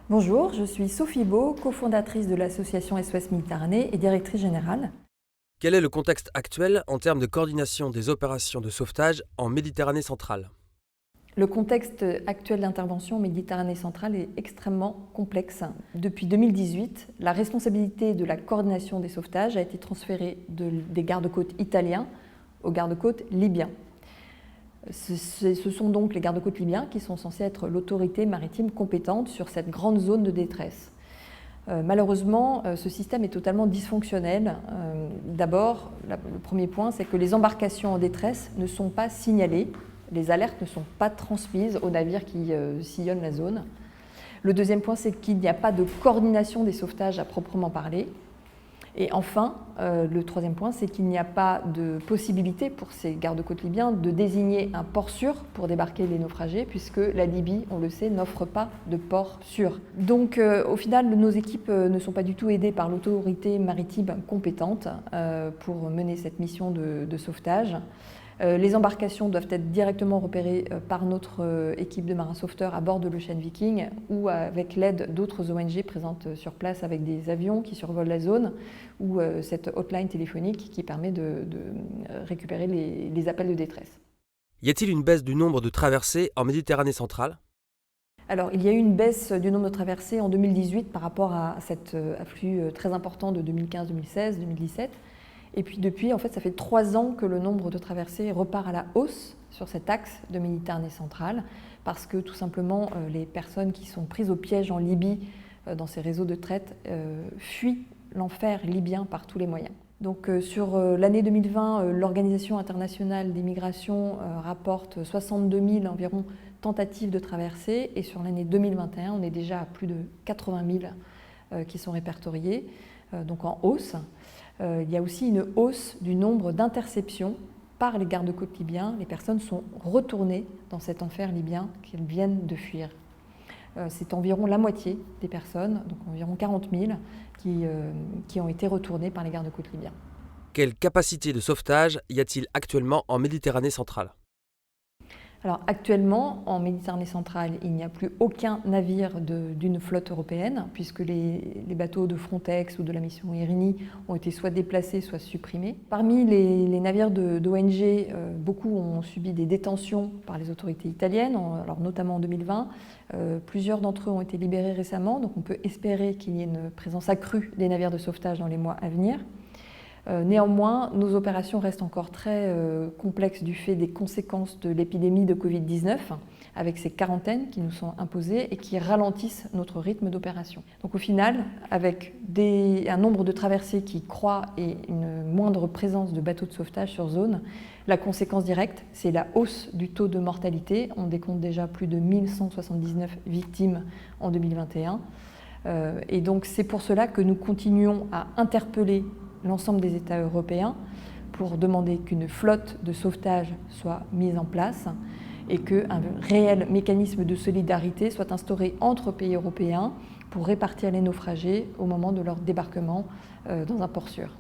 Bonjour, je suis Sophie Beau, cofondatrice de l'association SOS Méditerranée et directrice générale. Quel est le contexte actuel en termes de coordination des opérations de sauvetage en Méditerranée centrale? Le contexte actuel d'intervention en Méditerranée centrale est extrêmement complexe. Depuis 2018, la responsabilité de la coordination des sauvetages a été transférée des gardes-côtes italiens aux gardes-côtes libyens. Ce sont donc les gardes-côtes libyens qui sont censés être l'autorité maritime compétente sur cette grande zone de détresse. Malheureusement, ce système est totalement dysfonctionnel. D'abord, le premier point, c'est que les embarcations en détresse ne sont pas signalées, les alertes ne sont pas transmises aux navires qui sillonnent la zone. Le deuxième point, c'est qu'il n'y a pas de coordination des sauvetages à proprement parler. Et enfin, le troisième point, c'est qu'il n'y a pas de possibilité pour ces gardes-côtes libyens de désigner un port sûr pour débarquer les naufragés, puisque la Libye, on le sait, n'offre pas de port sûr. Donc au final, nos équipes ne sont pas du tout aidées par l'autorité maritime compétente pour mener cette mission de sauvetage. Les embarcations doivent être directement repérées par notre équipe de marins sauveteurs à bord de l'Ocean Viking ou avec l'aide d'autres ONG présentes sur place avec des avions qui survolent la zone ou cette hotline téléphonique qui permet de récupérer les appels de détresse. Y a-t-il une baisse du nombre de traversées en Méditerranée centrale? Alors, il y a eu une baisse du nombre de traversées en 2018 par rapport à cet afflux très important de 2015, 2016, 2017. Et puis depuis, en fait, ça fait 3 ans que le nombre de traversées repart à la hausse sur cet axe de Méditerranée centrale, parce que tout simplement, les personnes qui sont prises au piège en Libye, dans ces réseaux de traite, fuient l'enfer libyen par tous les moyens. Donc sur l'année 2020, l'Organisation internationale des migrations rapporte 62 000 environ tentatives de traversée, et sur l'année 2021, on est déjà à plus de 80 000 qui sont répertoriées, donc en hausse. Il y a aussi une hausse du nombre d'interceptions par les gardes-côtes libyens. Les personnes sont retournées dans cet enfer libyen qu'elles viennent de fuir. C'est environ la moitié des personnes, donc environ 40 000, qui ont été retournées par les gardes-côtes libyens. Quelle capacité de sauvetage y a-t-il actuellement en Méditerranée centrale? Alors actuellement, en Méditerranée centrale, il n'y a plus aucun navire d'une flotte européenne, puisque les bateaux de Frontex ou de la mission Irini ont été soit déplacés, soit supprimés. Parmi les navires d'ONG, beaucoup ont subi des détentions par les autorités italiennes, alors notamment en 2020. Plusieurs d'entre eux ont été libérés récemment, donc on peut espérer qu'il y ait une présence accrue des navires de sauvetage dans les mois à venir. Néanmoins, nos opérations restent encore très complexes du fait des conséquences de l'épidémie de Covid-19, avec ces quarantaines qui nous sont imposées et qui ralentissent notre rythme d'opération. Donc au final, avec un nombre de traversées qui croît et une moindre présence de bateaux de sauvetage sur zone, la conséquence directe, c'est la hausse du taux de mortalité. On décompte déjà plus de 1179 victimes en 2021. Et donc c'est pour cela que nous continuons à interpeller l'ensemble des États européens pour demander qu'une flotte de sauvetage soit mise en place et qu'un réel mécanisme de solidarité soit instauré entre pays européens pour répartir les naufragés au moment de leur débarquement dans un port sûr.